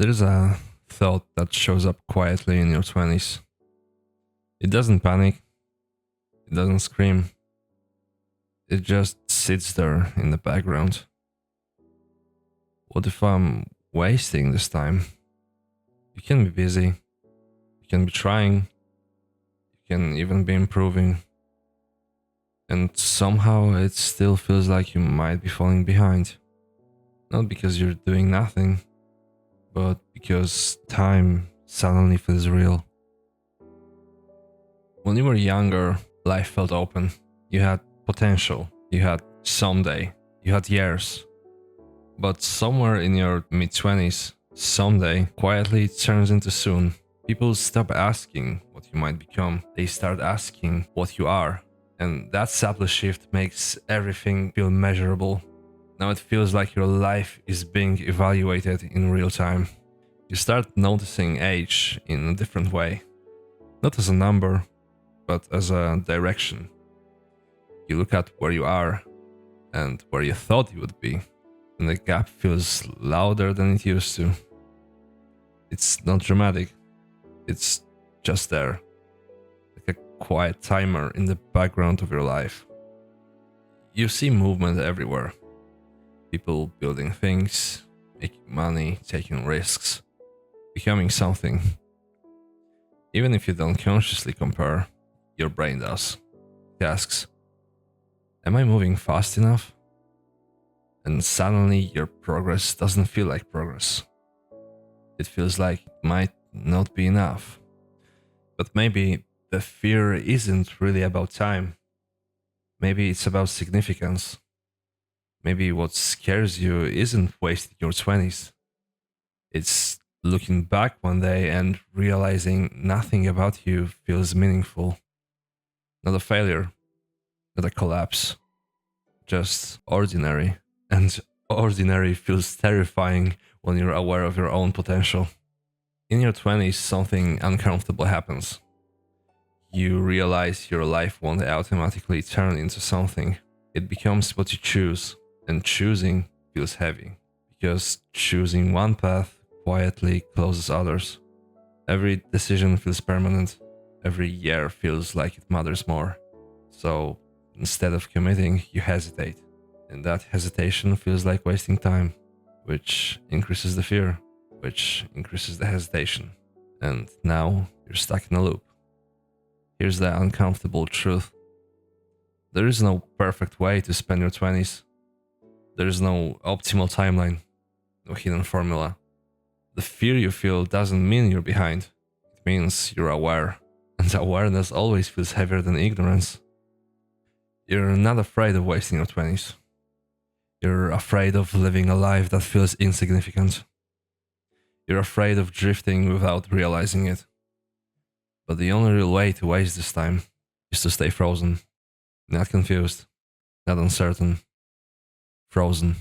There's a thought that shows up quietly in your 20s. It doesn't panic, it doesn't scream, it just sits there in the background. What if I'm wasting this time? You can be busy, you can be trying, you can even be improving, and somehow it still feels like you might be falling behind. Not because you're doing nothing, but because time suddenly feels real. When you were younger, life felt open. You had potential, you had someday, you had years. But somewhere in your mid 20s, someday quietly turns into soon. People stop asking what you might become, they start asking what you are. And that subtle shift makes everything feel measurable. Now it feels like your life is being evaluated in real time. You start noticing age in a different way. Not as a number, but as a direction. You look at where you are and where you thought you would be, and the gap feels louder than it used to. It's not dramatic, it's just there, like a quiet timer in the background of your life. You see movement everywhere, people building things, making money, taking risks, becoming something. Even if you don't consciously compare, your brain does. It asks, am I moving fast enough? And suddenly your progress doesn't feel like progress. It feels like it might not be enough. But maybe the fear isn't really about time. Maybe it's about significance. Maybe what scares you isn't wasting your 20s. It's looking back one day and realizing nothing about you feels meaningful. Not a failure, not a collapse, just ordinary. And ordinary feels terrifying when you're aware of your own potential. In your 20s, something uncomfortable happens. You realize your life won't automatically turn into something. It becomes what you choose, and choosing feels heavy, because choosing one path quietly closes others. Every decision feels permanent, every year feels like it matters more. So instead of committing, you hesitate, and that hesitation feels like wasting time, which increases the fear, which increases the hesitation. And now you're stuck in a loop. Here's the uncomfortable truth. There is no perfect way to spend your 20s. There is no optimal timeline, no hidden formula. The fear you feel doesn't mean you're behind. It means you're aware. And awareness always feels heavier than ignorance. You're not afraid of wasting your 20s. You're afraid of living a life that feels insignificant. You're afraid of drifting without realizing it. But the only real way to waste this time is to stay frozen. Not confused, not uncertain, frozen.